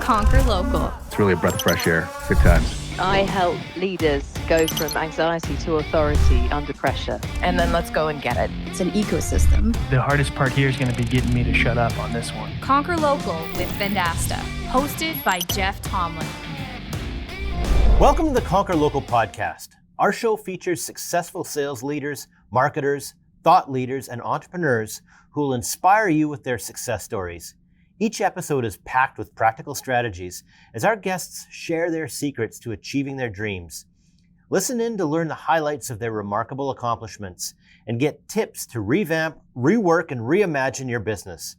Conquer Local. It's really a breath of fresh air. Good times. I help leaders go from anxiety to authority under pressure. And then let's go and get it. It's an ecosystem. The hardest part here is going to be getting me to shut up on this one. Conquer Local with Vendasta, hosted by Jeff Tomlin. Welcome to the Conquer Local podcast. Our show features successful sales leaders, marketers, thought leaders, and entrepreneurs who will inspire you with their success stories. Each episode is packed with practical strategies as our guests share their secrets to achieving their dreams. Listen in to learn the highlights of their remarkable accomplishments and get tips to revamp, rework, and reimagine your business.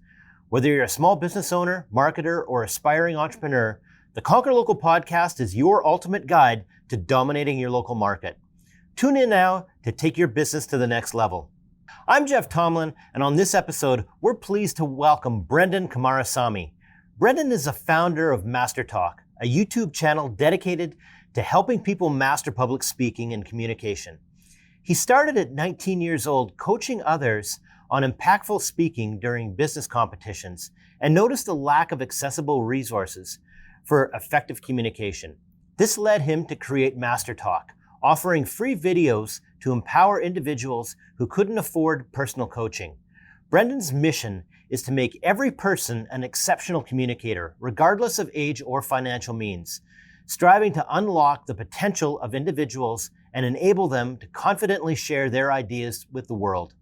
Whether you're a small business owner, marketer, or aspiring entrepreneur, the Conquer Local podcast is your ultimate guide to dominating your local market. Tune in now to take your business to the next level. I'm Jeff Tomlin, and on this episode, we're pleased to welcome Brenden Kumarasamy. Brenden is the founder of MasterTalk, a YouTube channel dedicated to helping people master public speaking and communication. He started at 19 years old coaching others on impactful speaking during business competitions and noticed a lack of accessible resources for effective communication. This led him to create MasterTalk, offering free videos to empower individuals who couldn't afford personal coaching. Brenden's mission is to make every person an exceptional communicator, regardless of age or financial means, striving to unlock the potential of individuals and enable them to confidently share their ideas with the world.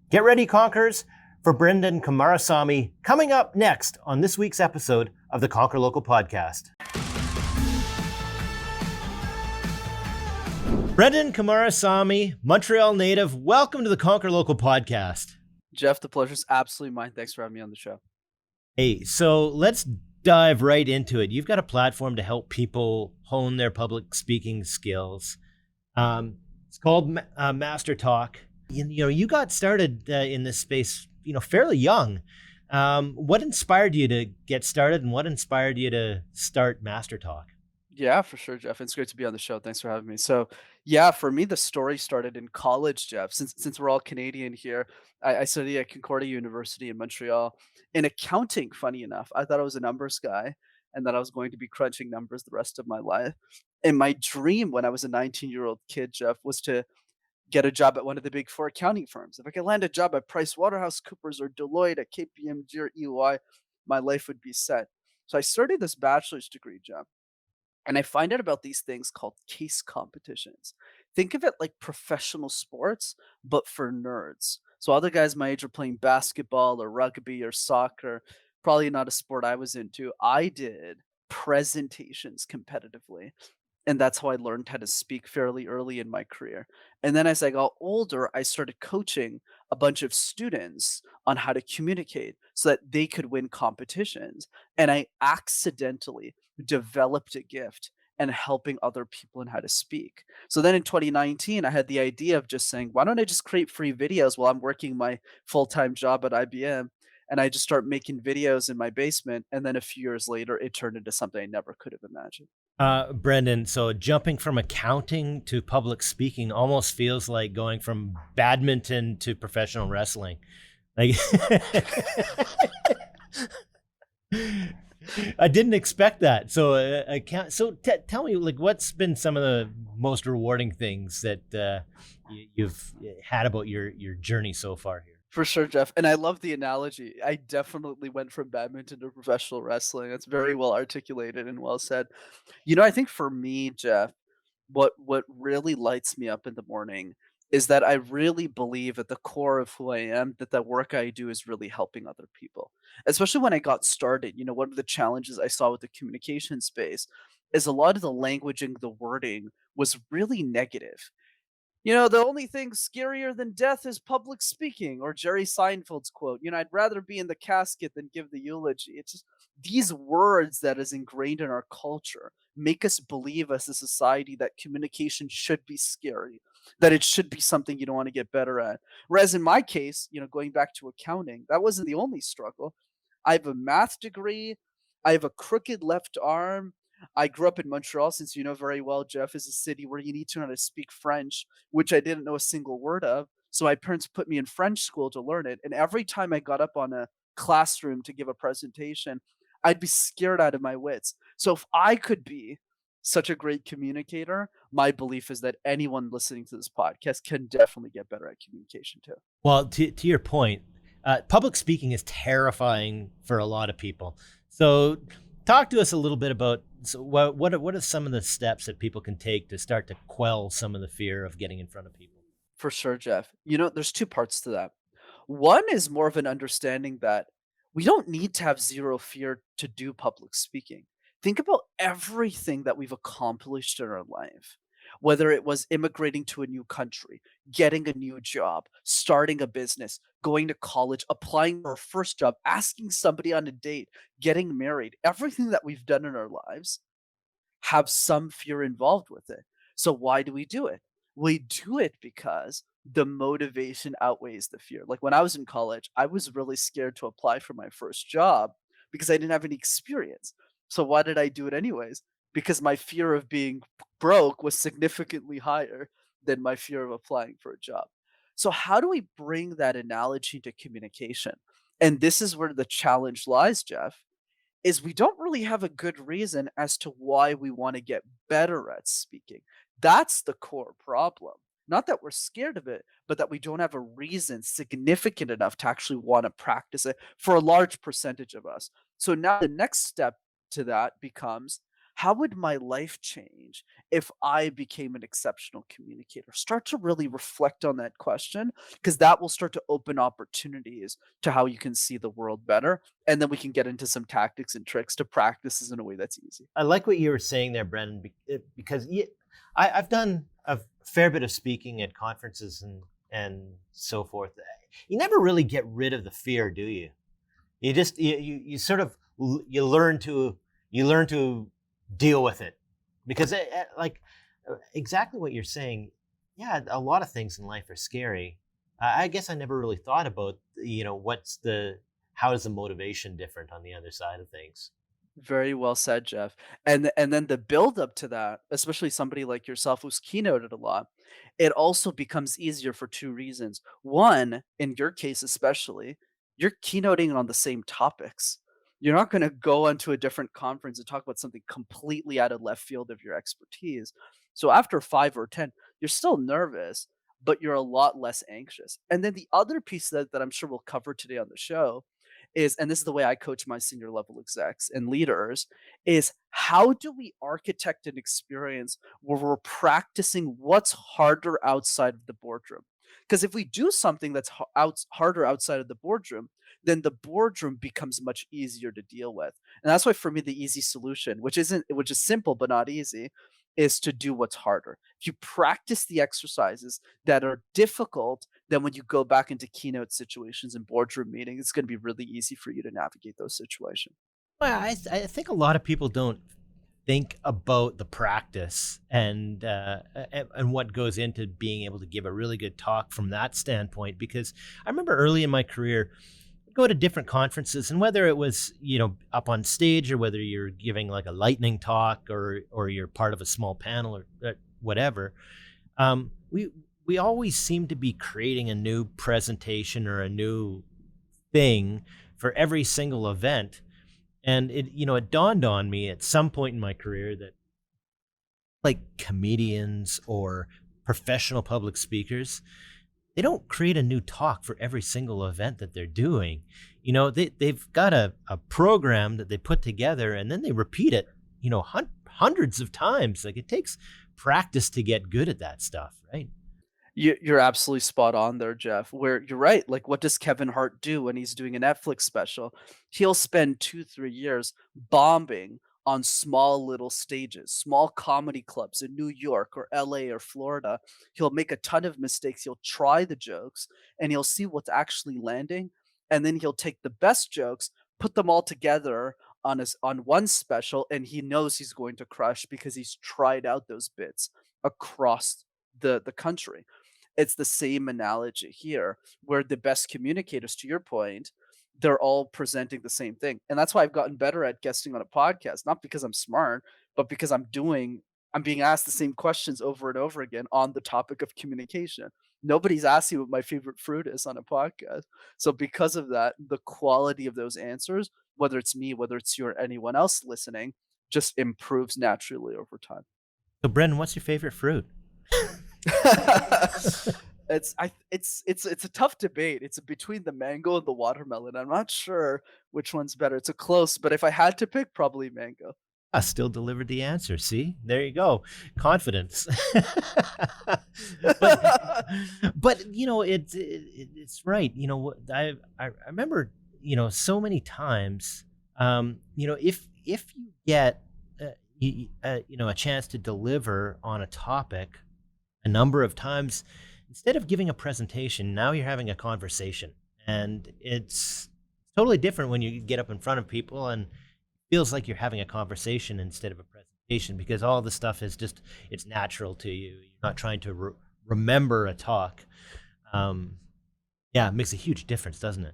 Get ready, Conquerors, for Brenden Kumarasamy coming up next on this week's episode of the Conquer Local podcast. Brenden Kumarasamy, Montreal native, welcome to the Conquer Local podcast. Jeff, the pleasure's absolutely mine. Thanks for having me on the show. Hey, so let's dive right into it. You've got a platform to help people hone their public speaking skills. It's called MasterTalk. You got started in this space, fairly young. What inspired you to get started, and what inspired you to start MasterTalk? Yeah, for sure, Jeff. It's great to be on the show. Thanks for having me. So, yeah, for me, the story started in college, Jeff. Since we're all Canadian here, I studied at Concordia University in Montreal in accounting. Funny enough, I thought I was a numbers guy, and that I was going to be crunching numbers the rest of my life. And my dream when I was a 19-year-old kid, Jeff, was to get a job at one of the big four accounting firms. If I could land a job at PricewaterhouseCoopers or Deloitte, at KPMG or EY, my life would be set. So I started this bachelor's degree, Jeff. And I find out about these things called case competitions. Think of it like professional sports, but for nerds. So other guys my age are playing basketball or rugby or soccer. Probably not a sport I was into. I did presentations competitively. And that's how I learned how to speak fairly early in my career. And then as I got older, I started coaching a bunch of students on how to communicate so that they could win competitions. And I accidentally developed a gift and helping other people in how to speak. So then in 2019, I had the idea of just saying, why don't I just create free videos while I'm working my full-time job at IBM? And I just start making videos in my basement. And then a few years later, it turned into something I never could have imagined. Brenden, so jumping from accounting to public speaking almost feels like going from badminton to professional wrestling. Like, I didn't expect that. So, tell me, like, what's been some of the most rewarding things that you've had about your journey so far here? For sure, Jeff. And I love the analogy. I definitely went from badminton to professional wrestling. That's very well articulated and well said. I think for me, Jeff, what really lights me up in the morning is that I really believe at the core of who I am that the work I do is really helping other people. Especially when I got started, one of the challenges I saw with the communication space is a lot of the language and the wording was really negative. The only thing scarier than death is public speaking, or Jerry Seinfeld's quote, I'd rather be in the casket than give the eulogy. It's just these words that is ingrained in our culture make us believe as a society that communication should be scary, that it should be something you don't want to get better at. Whereas in my case, going back to accounting, that wasn't the only struggle. I have a math degree. I have a crooked left arm. I grew up in Montreal, since you know very well, Jeff, is a city where you need to know how to speak French, which I didn't know a single word of. So my parents put me in French school to learn it. And every time I got up on a classroom to give a presentation, I'd be scared out of my wits. So if I could be such a great communicator, my belief is that anyone listening to this podcast can definitely get better at communication too. Well, to your point, public speaking is terrifying for a lot of people. So, talk to us a little bit about what are some of the steps that people can take to start to quell some of the fear of getting in front of people? For sure, Jeff. There's two parts to that. One is more of an understanding that we don't need to have zero fear to do public speaking. Think about everything that we've accomplished in our life, whether it was immigrating to a new country, getting a new job, starting a business, going to college, applying for our first job, asking somebody on a date, getting married, everything that we've done in our lives have some fear involved with it. So why do we do it? We do it because the motivation outweighs the fear. Like when I was in college, I was really scared to apply for my first job because I didn't have any experience. So why did I do it anyways? Because my fear of being broke was significantly higher than my fear of applying for a job. So how do we bring that analogy to communication? And this is where the challenge lies, Jeff, is we don't really have a good reason as to why we want to get better at speaking. That's the core problem. Not that we're scared of it, but that we don't have a reason significant enough to actually want to practice it for a large percentage of us. So now the next step to that becomes, how would my life change if I became an exceptional communicator? Start to really reflect on that question, because that will start to open opportunities to how you can see the world better, and then we can get into some tactics and tricks to practice this in a way that's easy. I like what you were saying there, Brendan, because I've done a fair bit of speaking at conferences and so forth. You never really get rid of the fear, do you? You just you sort of you learn to deal with it, because exactly what you're saying. Yeah, a lot of things in life are scary. I guess I never really thought about how is the motivation different on the other side of things. Very well said, Jeff. And then the build up to that, especially somebody like yourself who's keynoted a lot, it also becomes easier for two reasons. One, in your case especially, you're keynoting on the same topics. You're not going to go onto a different conference and talk about something completely out of left field of your expertise. So after 5 or 10, you're still nervous, but you're a lot less anxious. And then the other piece that I'm sure we'll cover today on the show is, and this is the way I coach my senior level execs and leaders, is how do we architect an experience where we're practicing what's harder outside of the boardroom? Because if we do something that's harder outside of the boardroom, then the boardroom becomes much easier to deal with. And that's why for me the easy solution, which is simple but not easy, is to do what's harder. If you practice the exercises that are difficult, then when you go back into keynote situations and boardroom meetings, it's going to be really easy for you to navigate those situations. Well, I think a lot of people don't think about the practice and what goes into being able to give a really good talk from that standpoint. Because I remember early in my career, I'd go to different conferences, and whether it was up on stage, or whether you're giving like a lightning talk, or you're part of a small panel, or whatever, we always seem to be creating a new presentation or a new thing for every single event. And it dawned on me at some point in my career that, like, comedians or professional public speakers, they don't create a new talk for every single event that they're doing. They've got a program that they put together, and then they repeat it, hundreds of times. Like, it takes practice to get good at that stuff, right? You're absolutely spot on there, Jeff. Where you're right. Like, what does Kevin Hart do when he's doing a Netflix special? He'll spend 2, 3 years bombing on small little stages, small comedy clubs in New York or LA or Florida. He'll make a ton of mistakes. He'll try the jokes and he'll see what's actually landing. And then he'll take the best jokes, put them all together on one special, and he knows he's going to crush because he's tried out those bits across the country. It's the same analogy here, where the best communicators, to your point, they're all presenting the same thing. And that's why I've gotten better at guesting on a podcast, not because I'm smart, but because I'm being asked the same questions over and over again on the topic of communication. Nobody's asked you what my favorite fruit is on a podcast. So because of that, the quality of those answers, whether it's me, whether it's you or anyone else listening, just improves naturally over time. So, Brendan, what's your favorite fruit? It's a tough debate. It's between the mango and the watermelon. I'm not sure which one's better. It's a close, but if I had to pick, probably mango. I still delivered the answer. See, there you go, confidence. but it's right. I remember so many times. If you get a chance to deliver on a topic a number of times, instead of giving a presentation, now you're having a conversation, and it's totally different when you get up in front of people and feels like you're having a conversation instead of a presentation, because all the stuff is just, it's natural to you. You're not trying to remember a talk. It makes a huge difference, doesn't it?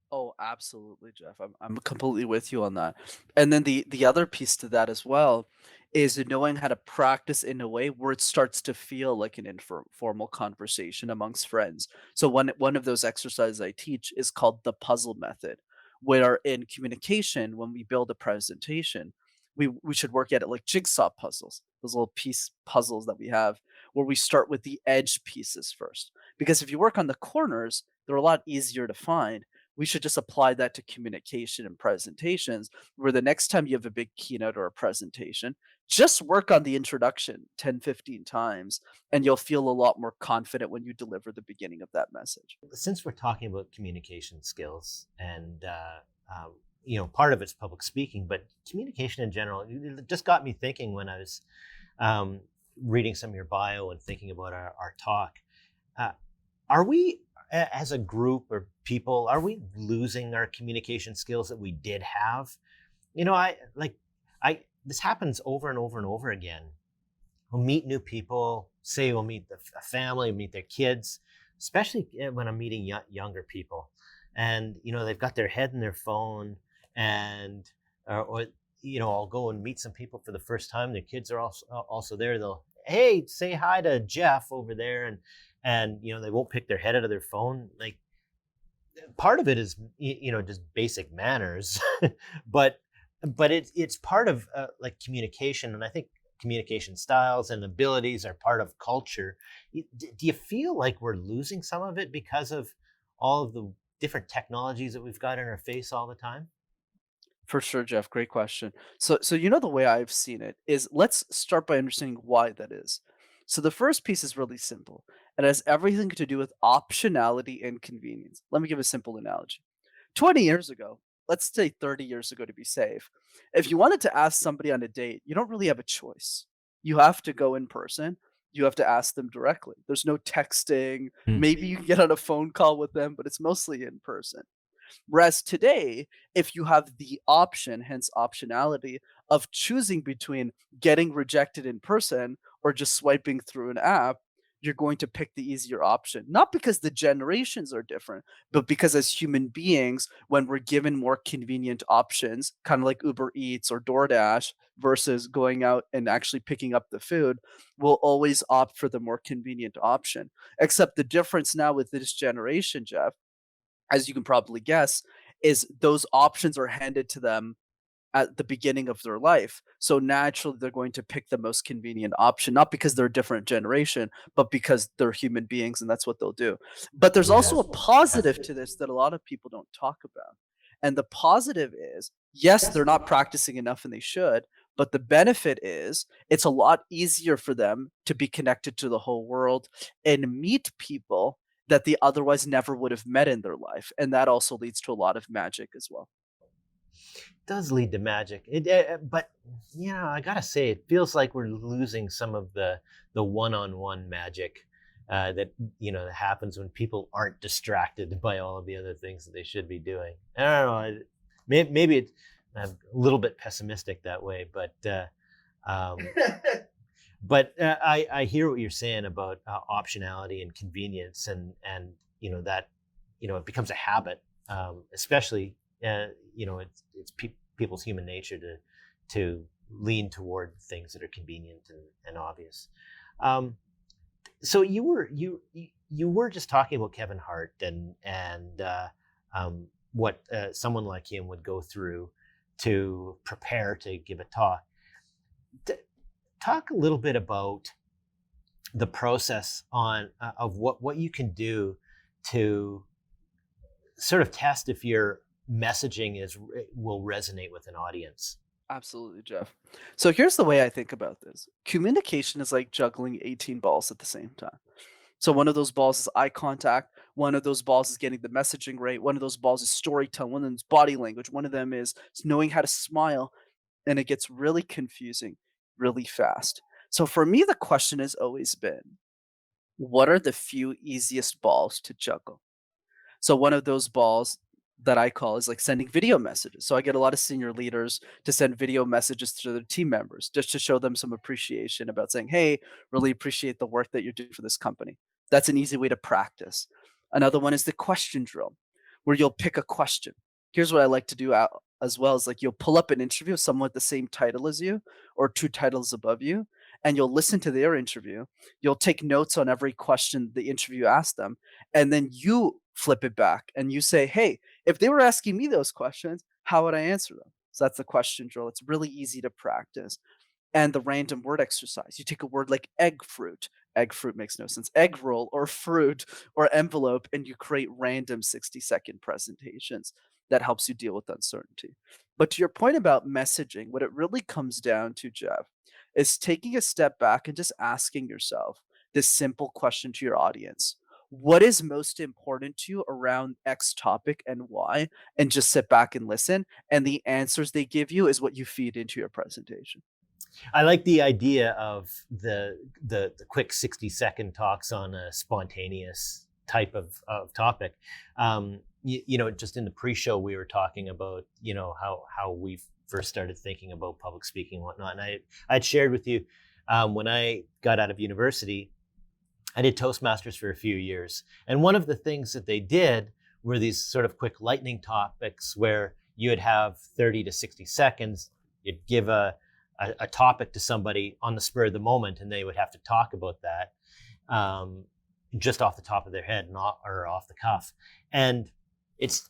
Oh, absolutely, Jeff. I'm completely with you on that. And then the other piece to that as well is knowing how to practice in a way where it starts to feel like an informal conversation amongst friends. So one of those exercises I teach is called the puzzle method, where in communication, when we build a presentation, we should work at it like jigsaw puzzles, those little piece puzzles that we have, where we start with the edge pieces first. Because if you work on the corners, they're a lot easier to find. We should just apply that to communication and presentations, where the next time you have a big keynote or a presentation, just work on the introduction 10, 15 times, and you'll feel a lot more confident when you deliver the beginning of that message. Since we're talking about communication skills, and part of it's public speaking, but communication in general, it just got me thinking when I was reading some of your bio and thinking about our talk. Are we, as a group or people, are we losing our communication skills that we did have? This happens over and over and over again. We'll meet new people, say we'll meet a family, meet their kids, especially when I'm meeting younger people. And, they've got their head in their phone, and, I'll go and meet some people for the first time. Their kids are also there. They'll, hey, say hi to Jeff over there. And they won't pick their head out of their phone. Like, part of it is just basic manners, but it's part of like communication, and I think communication styles and abilities are part of culture. Do you feel like we're losing some of it because of all of the different technologies that we've got in our face all the time? For sure, Jeff. Great question. So the way I've seen it is, let's start by understanding why that is. So the first piece is really simple. It has everything to do with optionality and convenience. Let me give a simple analogy. 20 years ago, let's say 30 years ago to be safe, if you wanted to ask somebody on a date, you don't really have a choice. You have to go in person. You have to ask them directly. There's no texting. Hmm. Maybe you can get on a phone call with them, but it's mostly in person. Whereas today, if you have the option, hence optionality, of choosing between getting rejected in person or just swiping through an app, you're going to pick the easier option. Not because the generations are different, but because as human beings, when we're given more convenient options, kind of like Uber Eats or DoorDash versus going out and actually picking up the food, we'll always opt for the more convenient option. Except the difference now with this generation, Jeff, as you can probably guess, is those options are handed to them at the beginning of their life. So naturally, they're going to pick the most convenient option, not because they're a different generation, but because they're human beings and that's what they'll do. But there's also a positive to this that a lot of people don't talk about. And the positive is, yes, they're not practicing enough and they should, but the benefit is it's a lot easier for them to be connected to the whole world and meet people that they otherwise never would have met in their life. And that also leads to a lot of magic as well. Does lead to magic. But I gotta say, it feels like we're losing some of the one-on-one magic that happens when people aren't distracted by all of the other things that they should be doing. I don't know. Maybe I'm a little bit pessimistic that way, but um, I hear what you're saying about optionality and convenience, and that it becomes a habit, especially. It's people's human nature to lean toward things that are convenient and obvious. So you you were just talking about Kevin Hart and what someone like him would go through to prepare to give a talk. Talk a little bit about the process of what you can do to sort of test if your messaging will resonate with an audience. Absolutely, Jeff. So here's the way I think about this. Communication is like juggling 18 balls at the same time. So one of those balls is eye contact, one of those balls is getting the messaging right, one of those balls is storytelling, one of them is body language, one of them is knowing how to smile, and it gets really confusing really fast. So for me, the question has always been, what are the few easiest balls to juggle? So one of those balls that I call is like sending video messages. So I get a lot of senior leaders to send video messages to their team members just to show them some appreciation about saying, "Hey, really appreciate the work that you're doing for this company." That's an easy way to practice. Another one is the question drill, where you'll pick a question. Here's what I like to do out as well is like you'll pull up an interview of someone with the same title as you or two titles above you, and you'll listen to their interview. You'll take notes on every question the interview asked them, and then you flip it back and you say, "Hey, if they were asking me those questions, how would I answer them?" So that's the question drill. It's really easy to practice. And the random word exercise. You take a word like egg fruit. Egg fruit makes no sense. Egg roll or fruit or envelope, and you create random 60-second presentations that helps you deal with uncertainty. But to your point about messaging, what it really comes down to, Jeff, is taking a step back and just asking yourself this simple question to your audience. What is most important to you around X topic and why? And just sit back and listen. And the answers they give you is what you feed into your presentation. I like the idea of the quick 60-second talks on a spontaneous type of topic. Just in the pre-show, we were talking about, how we first started thinking about public speaking and whatnot. And I'd shared with you when I got out of university, I did Toastmasters for a few years. And one of the things that they did were these sort of quick lightning topics where you would have 30 to 60 seconds. You'd give a topic to somebody on the spur of the moment, and they would have to talk about that just off the top of their head, or off the cuff. And it's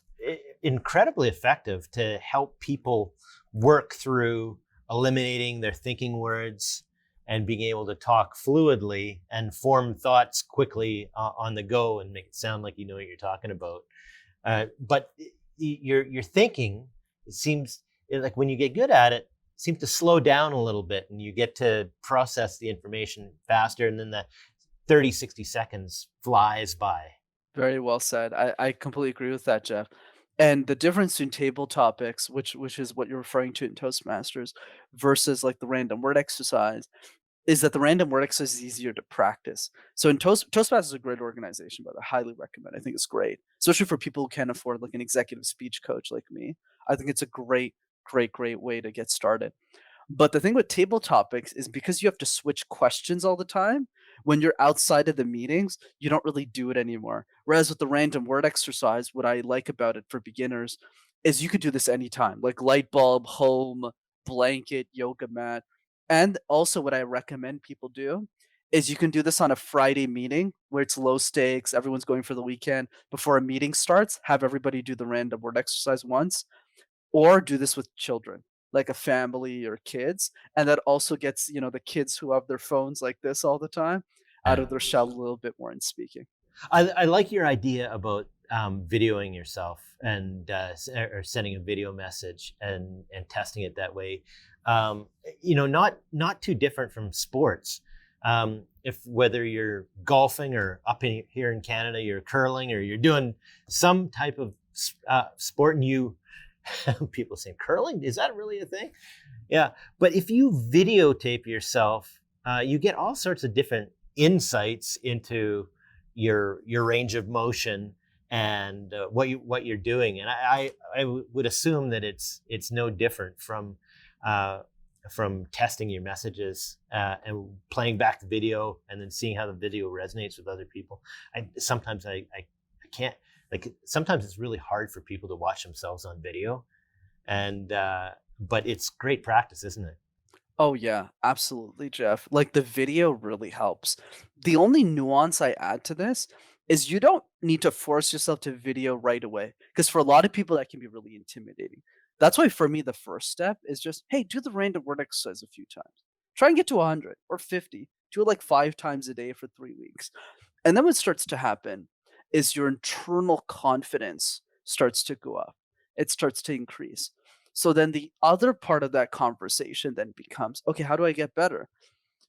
incredibly effective to help people work through eliminating their thinking words and being able to talk fluidly and form thoughts quickly on the go and make it sound like you know what you're talking about. But your thinking, it seems like when you get good at it, seems to slow down a little bit and you get to process the information faster, and then the 30, 60 seconds flies by. Very well said. I completely agree with that, Jeff. And the difference between table topics, which is what you're referring to in Toastmasters, versus like the random word exercise, is that the random word exercise is easier to practice. So in Toastmasters is a great organization, but I highly recommend. I think it's great, especially for people who can't afford like an executive speech coach like me. I think it's a great, great, great way to get started. But the thing with table topics is because you have to switch questions all the time, when you're outside of the meetings, you don't really do it anymore. Whereas with the random word exercise, what I like about it for beginners is you could do this anytime, like light bulb, home, blanket, yoga mat. And also, what I recommend people do is you can do this on a Friday meeting where it's low stakes, everyone's going for the weekend. Before a meeting starts, have everybody do the random word exercise once, or do this with children, like a family or kids, and that also gets, the kids who have their phones like this all the time out of their shell a little bit more in speaking. I like your idea about videoing yourself and or sending a video message and testing it that way. Not too different from sports. If whether you're golfing or here in Canada, you're curling or you're doing some type of sport, and you people say curling, is that really a thing? Yeah, but if you videotape yourself, you get all sorts of different insights into your range of motion and what you're doing. And I would assume that it's no different from testing your messages and playing back the video and then seeing how the video resonates with other people. Sometimes I can't, like, sometimes it's really hard for people to watch themselves on video, and but it's great practice, isn't it? Oh yeah, absolutely, Jeff. Like the video really helps. The only nuance I add to this is you don't need to force yourself to video right away. Because for a lot of people, that can be really intimidating. That's why for me, the first step is just, hey, do the random word exercise a few times. Try and get to 100 or 50. Do it like 5 times a day for 3 weeks. And then what starts to happen is your internal confidence starts to go up. It starts to increase. So then the other part of that conversation then becomes, okay, how do I get better?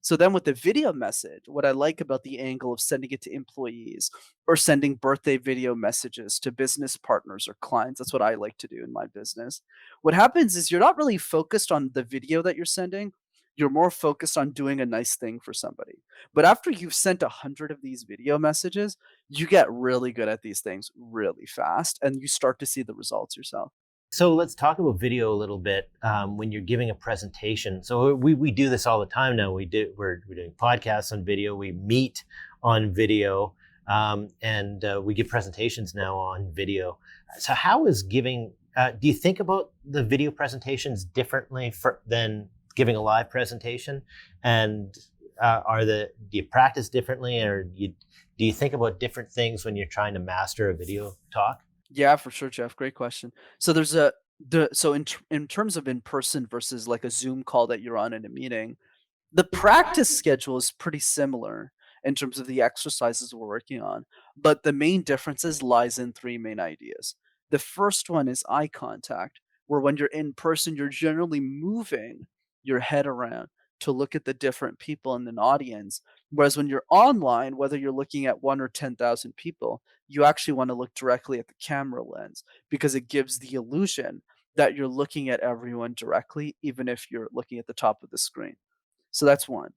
So then with the video message, what I like about the angle of sending it to employees or sending birthday video messages to business partners or clients, that's what I like to do in my business. What happens is you're not really focused on the video that you're sending. You're more focused on doing a nice thing for somebody. But after you've sent 100 of these video messages, you get really good at these things really fast and you start to see the results yourself. So let's talk about video a little bit when you're giving a presentation. So we do this all the time now. We're doing podcasts on video. We meet on video, and we give presentations now on video. So how is giving? Do you think about the video presentations differently than giving a live presentation? And do you practice differently, or do you think about different things when you're trying to master a video talk? Yeah, for sure, Jeff. Great question. So in terms of in person versus like a Zoom call that you're on in a meeting, the practice schedule is pretty similar in terms of the exercises we're working on, but the main differences lies in three main ideas. The first one is eye contact, where when you're in person, you're generally moving your head around to look at the different people in an audience. Whereas when you're online, whether you're looking at one or 10,000 people, you actually want to look directly at the camera lens because it gives the illusion that you're looking at everyone directly, even if you're looking at the top of the screen. So that's one.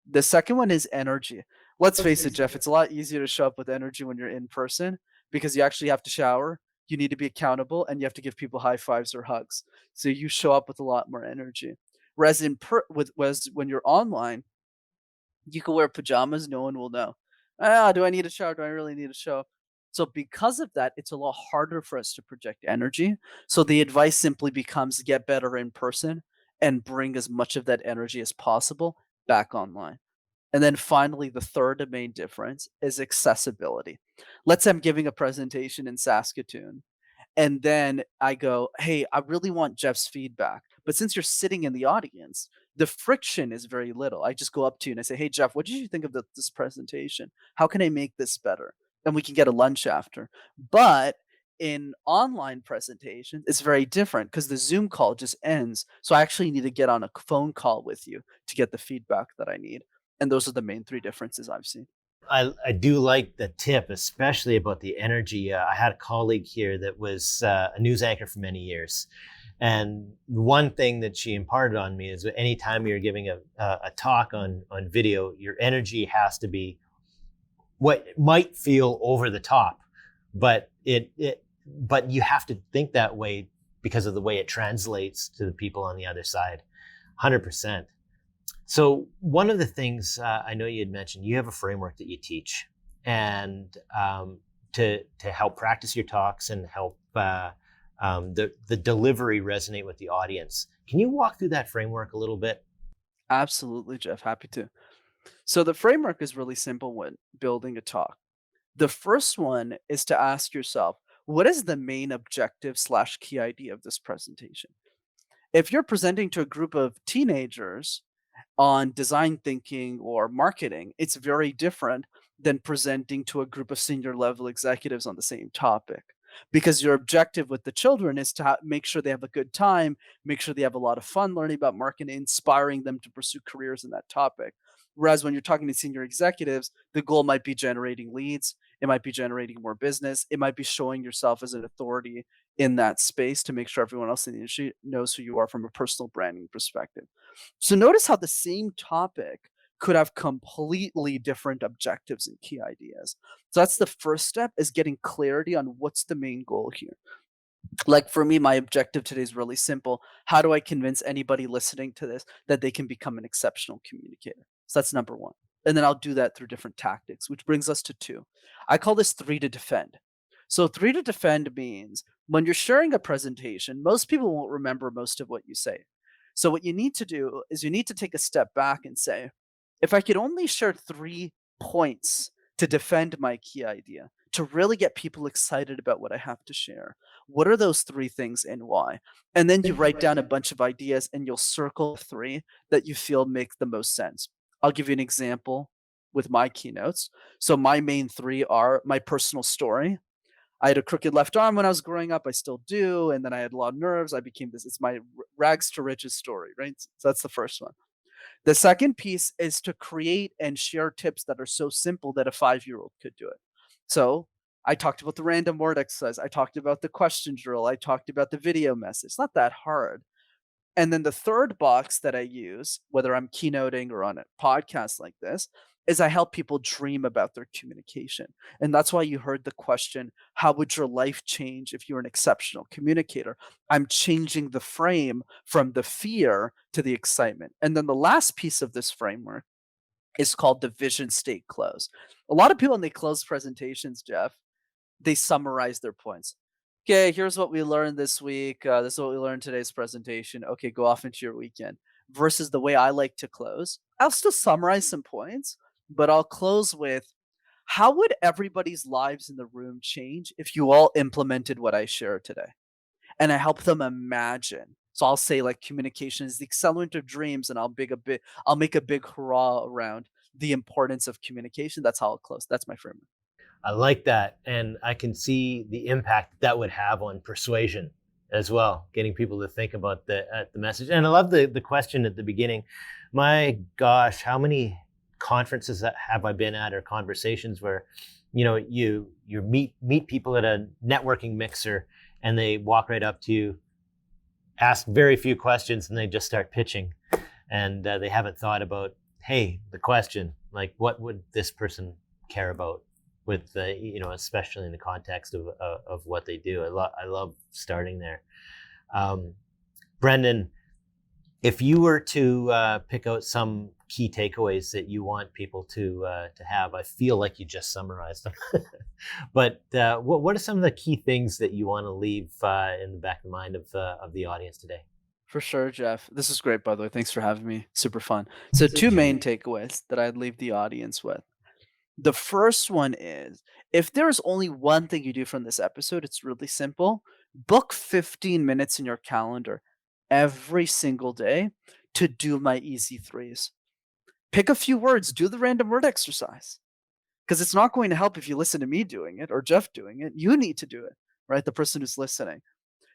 The second one is energy. Let's face it, Jeff, it's a lot easier to show up with energy when you're in person because you actually have to shower, you need to be accountable, and you have to give people high fives or hugs. So you show up with a lot more energy. Whereas when you're online, you can wear pajamas, no one will know. Ah, do I need a shower? Do I really need a shower? So because of that, it's a lot harder for us to project energy. So the advice simply becomes get better in person and bring as much of that energy as possible back online. And then finally, the third main difference is accessibility. Let's say I'm giving a presentation in Saskatoon and then I go, "Hey, I really want Jeff's feedback." But since you're sitting in the audience, the friction is very little. I just go up to you and I say, "Hey, Jeff, what did you think of this presentation? How can I make this better?" And we can get a lunch after. But in online presentations, it's very different because the Zoom call just ends. So I actually need to get on a phone call with you to get the feedback that I need. And those are the main three differences I've seen. I do like the tip, especially about the energy. I had a colleague here that was a news anchor for many years. And one thing that she imparted on me is that anytime you're giving a talk on video, your energy has to be what might feel over the top, but but you have to think that way because of the way it translates to the people on the other side. 100%. So one of the things I know you had mentioned, you have a framework that you teach, and to help practice your talks and help the delivery resonate with the audience. Can you walk through that framework a little bit? Absolutely, Jeff. Happy to. So the framework is really simple when building a talk. The first one is to ask yourself, what is the main objective slash key idea of this presentation? If you're presenting to a group of teenagers on design thinking or marketing, it's very different than presenting to a group of senior level executives on the same topic. Because your objective with the children is to make sure they have a good time, make sure they have a lot of fun learning about marketing, inspiring them to pursue careers in that topic. Whereas when you're talking to senior executives, the goal might be generating leads, it might be generating more business, it might be showing yourself as an authority in that space to make sure everyone else in the industry knows who you are from a personal branding perspective. So notice how the same topic could have completely different objectives and key ideas. So that's the first step is getting clarity on what's the main goal here. Like for me, my objective today is really simple. How do I convince anybody listening to this that they can become an exceptional communicator? So that's number one. And then I'll do that through different tactics, which brings us to two. I call this three to defend. So three to defend means when you're sharing a presentation, most people won't remember most of what you say. So what you need to do is you need to take a step back and say, if I could only share 3 points to defend my key idea, to really get people excited about what I have to share. What are those three things and why? And then you write down a bunch of ideas and you'll circle three that you feel make the most sense. I'll give you an example with my keynotes. So my main three are my personal story. I had a crooked left arm when I was growing up. I still do. And then I had a lot of nerves. I became this. It's my rags to riches story, right? So that's the first one. The second piece is to create and share tips that are so simple that a 5-year-old could do it. So I talked about the random word exercise. I talked about the question drill. I talked about the video message. It's not that hard. And then the third box that I use, whether I'm keynoting or on a podcast like this, is I help people dream about their communication. And that's why you heard the question, how would your life change if you're an exceptional communicator? I'm changing the frame from the fear to the excitement. And then the last piece of this framework is called the vision state close. A lot of people, when they close presentations, Jeff, they summarize their points. Okay, here's what we learned this week. This is what we learned in today's presentation. Okay, go off into your weekend. Versus the way I like to close, I'll still summarize some points, but I'll close with, how would everybody's lives in the room change if you all implemented what I shared today? And I help them imagine. So I'll say like communication is the accelerant of dreams, and I'll make a big hurrah around the importance of communication. That's how I'll close. That's my framework. I like that. And I can see the impact that would have on persuasion as well, getting people to think about the message. And I love the question at the beginning. My gosh, how many conferences have I been at, or conversations where, you meet people at a networking mixer and they walk right up to you, ask very few questions, and they just start pitching. And they haven't thought about, hey, the question, like, what would this person care about? With especially in the context of what they do. I love starting there. Brenden, if you were to pick out some key takeaways that you want people to have, I feel like you just summarized them. But what are some of the key things that you want to leave in the back of the mind of the audience today? For sure, Jeff. This is great, by the way. Thanks for having me. Super fun. So two main takeaways that I'd leave the audience with. The first one is, if there's only one thing you do from this episode, it's really simple. Book 15 minutes in your calendar every single day to do my easy threes. Pick a few words, do the random word exercise. Because it's not going to help if you listen to me doing it or Jeff doing it. You need to do it, right? The person who's listening.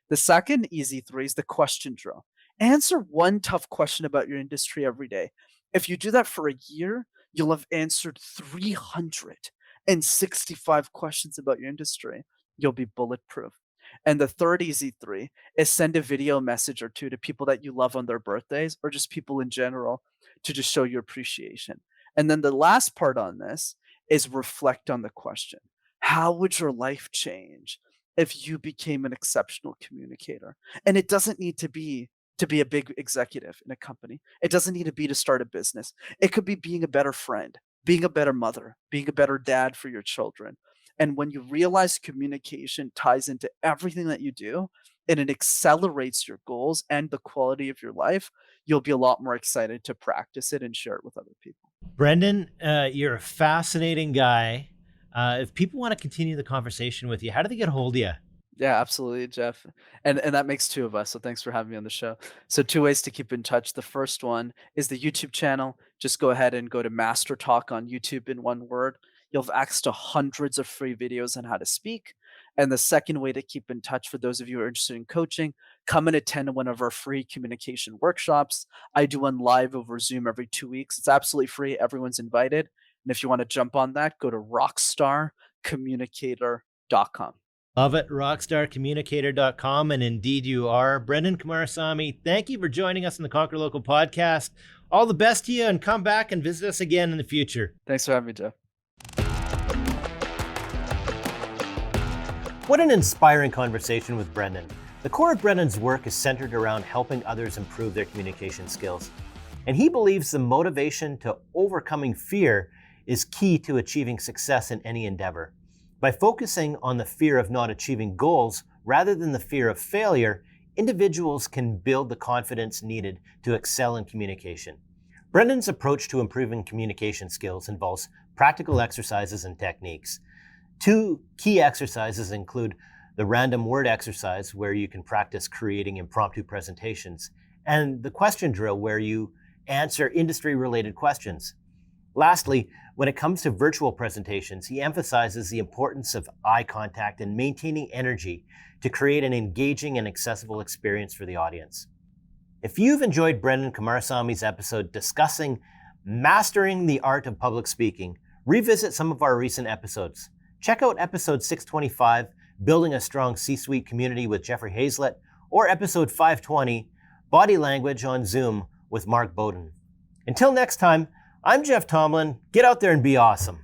The second easy three is the question drill. Answer one tough question about your industry every day. If you do that for a year, you'll have answered 365 questions about your industry. You'll be bulletproof. And the third easy three is send a video message or two to people that you love on their birthdays, or just people in general, to just show your appreciation. And then the last part on this is reflect on the question. How would your life change if you became an exceptional communicator? And it doesn't need to be a big executive in a company. It doesn't need to be to start a business. It could be being a better friend, being a better mother, being a better dad for your children. And when you realize communication ties into everything that you do, and it accelerates your goals and the quality of your life, you'll be a lot more excited to practice it and share it with other people. Brenden, you're a fascinating guy. If people want to continue the conversation with you, how do they get a hold of you? Yeah, absolutely, Jeff. And that makes two of us. So thanks for having me on the show. So two ways to keep in touch. The first one is the YouTube channel. Just go ahead and go to MasterTalk on YouTube in one word. You'll have access to hundreds of free videos on how to speak. And the second way to keep in touch, for those of you who are interested in coaching, come and attend one of our free communication workshops. I do one live over Zoom every 2 weeks. It's absolutely free. Everyone's invited. And if you want to jump on that, go to rockstarcommunicator.com. Love it, rockstarcommunicator.com, and indeed you are. Brenden Kumarasamy, thank you for joining us on the Conquer Local podcast. All the best to you, and come back and visit us again in the future. Thanks for having me, Jeff. What an inspiring conversation with Brenden. The core of Brenden's work is centered around helping others improve their communication skills. And he believes the motivation to overcoming fear is key to achieving success in any endeavor. By focusing on the fear of not achieving goals rather than the fear of failure, individuals can build the confidence needed to excel in communication. Brenden's approach to improving communication skills involves practical exercises and techniques. 2 key exercises include the random word exercise, where you can practice creating impromptu presentations, and the question drill, where you answer industry-related questions. Lastly, when it comes to virtual presentations, he emphasizes the importance of eye contact and maintaining energy to create an engaging and accessible experience for the audience. If you've enjoyed Brenden Kumarasamy's episode discussing mastering the art of public speaking, revisit some of our recent episodes. Check out episode 625, Building a Strong C-Suite Community with Jeffrey Hazlett, or episode 520, Body Language on Zoom with Mark Bowden. Until next time, I'm Jeff Tomlin. Get out there and be awesome.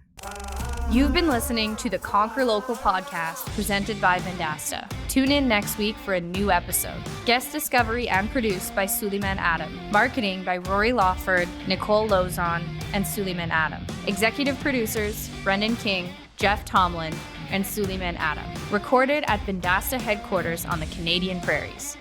You've been listening to the Conquer Local podcast presented by Vendasta. Tune in next week for a new episode. Guest discovery and produced by Suleiman Adam. Marketing by Rory Lawford, Nicole Lozon, and Suleiman Adam. Executive producers, Brendan King, Jeff Tomlin, and Suleiman Adam. Recorded at Vendasta headquarters on the Canadian Prairies.